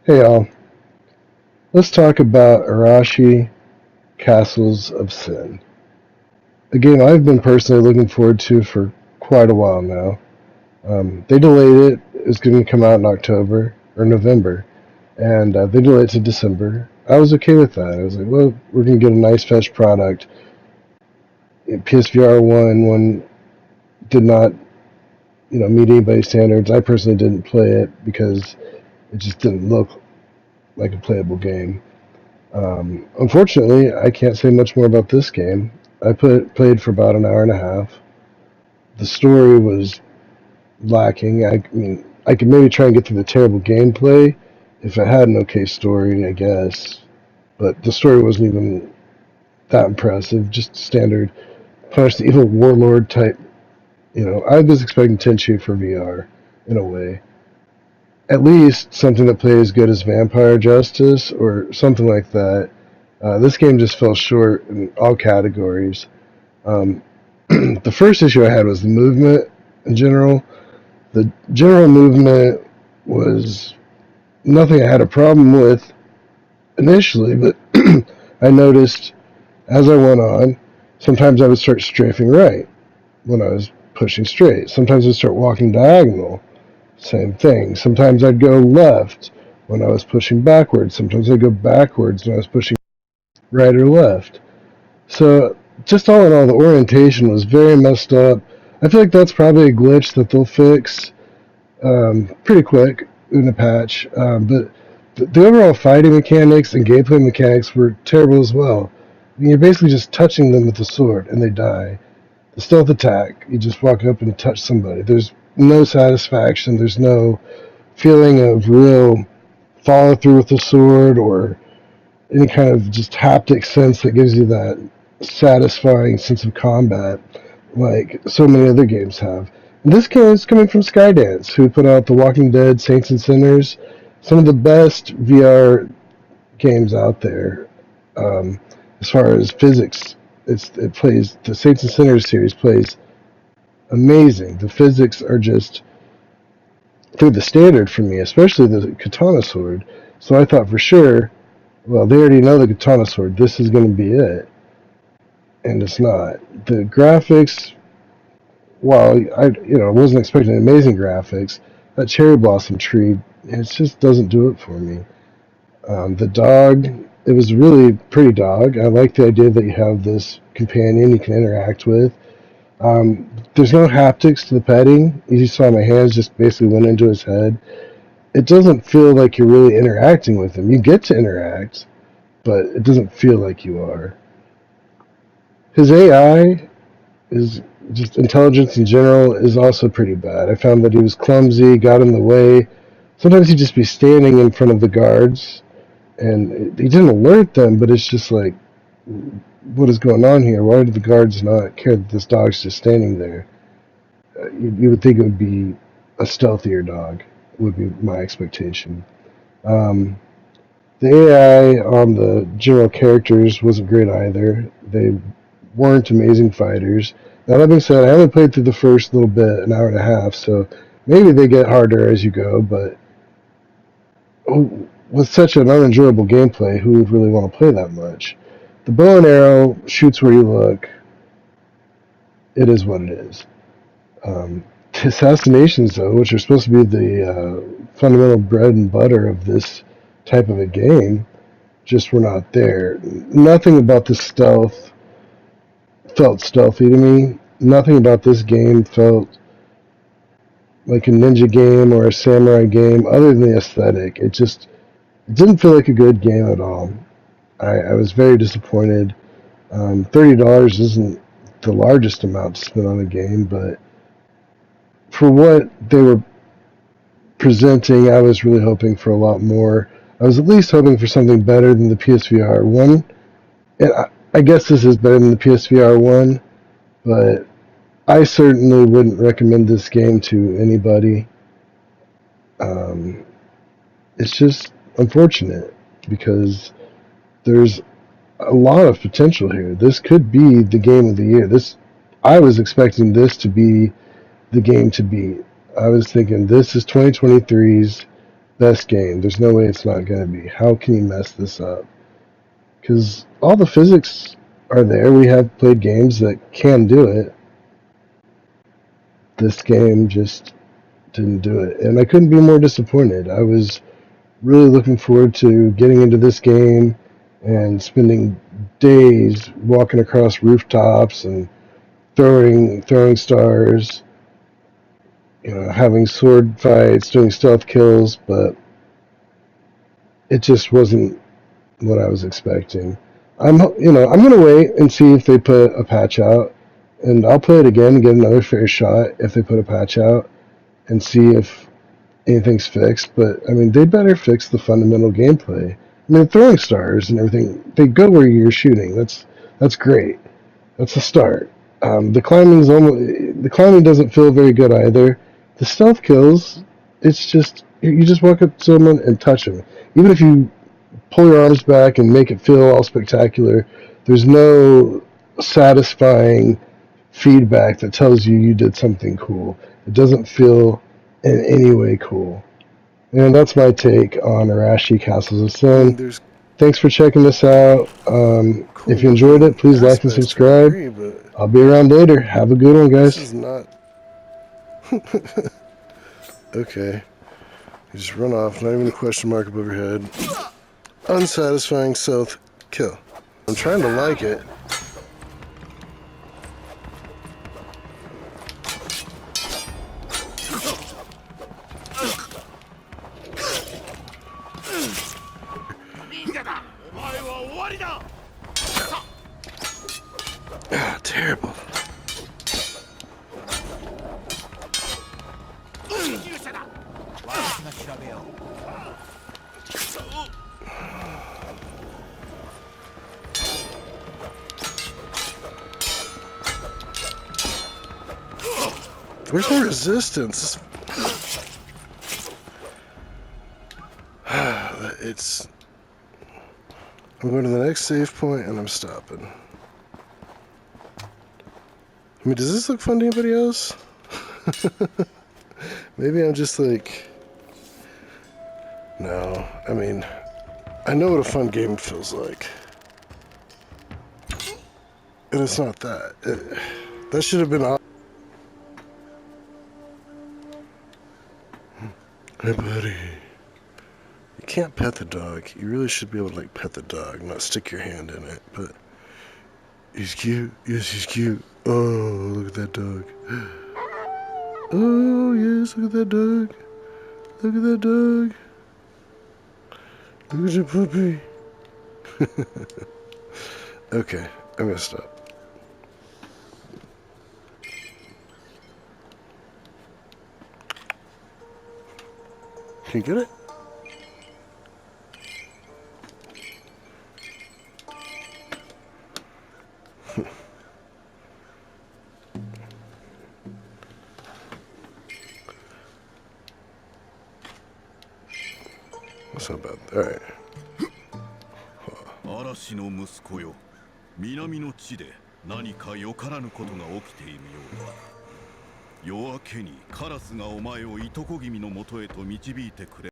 Hey all, let's talk about Arashi Castles of Sin. A game I've been personally looking forward to for quite a while now. They delayed it. It was going to come out in October or November, and they delayed it to December. I was okay with that. I was like, well, we're going to get a nice, fresh product. PSVR 1 did not, meet anybody's standards. I personally didn't play it because it just didn't look like a playable game. Unfortunately, I can't say much more about this game. Played for about an hour and a half. The story was lacking. I mean, I could maybe try and get through the terrible gameplay if it had an okay story, I guess. But the story wasn't even that impressive. Just standard punish the evil warlord type. I was expecting Tenchu for VR in a way. At least something that played as good as Vampire Justice or something like that. This game just fell short in all categories. Um, the first issue I had was the movement in general. The general movement was nothing I had a problem with initially, but I noticed as I went on, sometimes I would start strafing right when I was pushing straight. Sometimes I'd start walking diagonal. Same thing. Sometimes I'd go left when I was pushing backwards. Sometimes I'd go backwards when I was pushing right or left. So, just all in all, the orientation was very messed up. I feel like that's probably a glitch that they'll fix pretty quick in a patch. But the overall fighting mechanics and gameplay mechanics were terrible as well. I mean, you're basically just touching them with the sword and they die. The stealth attack, you just walk up and touch somebody. There's no satisfaction. There's no feeling of real follow through with the sword or any kind of just haptic sense that gives you that satisfying sense of combat like so many other games have. And this game is coming from Skydance, who put out The Walking Dead, Saints and Sinners, some of the best VR games out there. Um, as far as physics, it plays the Saints and Sinners series plays amazing. The physics are just through the standard for me, especially the katana sword. So I thought for sure, well, they already know the katana sword. This is going to be it, and it's not. The graphics, while I wasn't expecting amazing graphics, that cherry blossom tree, it just doesn't do it for me. The dog, it was a really pretty dog. I like the idea that you have this companion you can interact with. There's no haptics to the petting. You saw my hands just basically went into his head. It doesn't feel like you're really interacting with him. You get to interact, but it doesn't feel like you are. His AI is just intelligence in general is also pretty bad. I found that he was clumsy, got in the way. Sometimes he'd just be standing in front of the guards, and he didn't alert them, but it's just like, what is going on here? Why do the guards not care that this dog's just standing there? You would think it would be a stealthier dog, would be my expectation. Um, the AI on the general characters wasn't great either. They weren't amazing fighters. Now, that being said, I only played through the first little bit, an hour and a half, so maybe they get harder as you go, but with such an unenjoyable gameplay, who would really want to play that much? The bow and arrow shoots where you look. It is what it is. The assassinations, though, which are supposed to be the fundamental bread and butter of this type of a game, just were not there. Nothing about the stealth felt stealthy to me. Nothing about this game felt like a ninja game or a samurai game other than the aesthetic. It didn't feel like a good game at all. I was very disappointed. $30 isn't the largest amount to spend on a game, but for what they were presenting, I was really hoping for a lot more. I was at least hoping for something better than the PSVR 1. And I guess this is better than the PSVR 1, but I certainly wouldn't recommend this game to anybody. Um, it's just unfortunate because there's a lot of potential here. This could be the game of the year. I was expecting this to be the game to beat. I was thinking this is 2023's best game. There's no way it's not going to be. How can you mess this up? Because all the physics are there. We have played games that can do it. This game just didn't do it. And I couldn't be more disappointed. I was really looking forward to getting into this game and spending days walking across rooftops and throwing stars, having sword fights, doing stealth kills, but it just wasn't what I was expecting. I'm going to wait and see if they put a patch out, and I'll play it again and get another fair shot if they put a patch out and see if anything's fixed. But I mean, they better fix the fundamental gameplay. I mean, throwing stars and everything, they go where you're shooting. That's great. That's a start. The climbing doesn't feel very good either. The stealth kills, it's just you just walk up to someone and touch them. Even if you pull your arms back and make it feel all spectacular, there's no satisfying feedback that tells you did something cool. It doesn't feel in any way cool. And that's my take on Arashi Castles of Sin. Thanks for checking this out. If you enjoyed it, please like and subscribe. I'll be around later. Have a good one, guys. This is not... Okay. You just run off, not even a question mark above your head. Unsatisfying stealth kill. I'm trying to like it. Ah, terrible. Where's my resistance? It's... I'm going to the next save point and I'm stopping. I mean, does this look fun to anybody else? Maybe I'm just like... No, I mean, I know what a fun game feels like. And it's not that. That should have been... Hey, buddy. You can't pet the dog. You really should be able to, like, pet the dog, not stick your hand in it. But he's cute. Yes, he's cute. Oh, look at that dog. Oh, yes, look at that dog. Look at that dog. Look at your puppy. Okay, I'm gonna stop. Can you get it? That's not bad. Alright. Arashiの息子よ、南の地で何かよからぬことが起きているようだ。夜明けにカラスがお前をいとこ君のもとへと導いてくれ。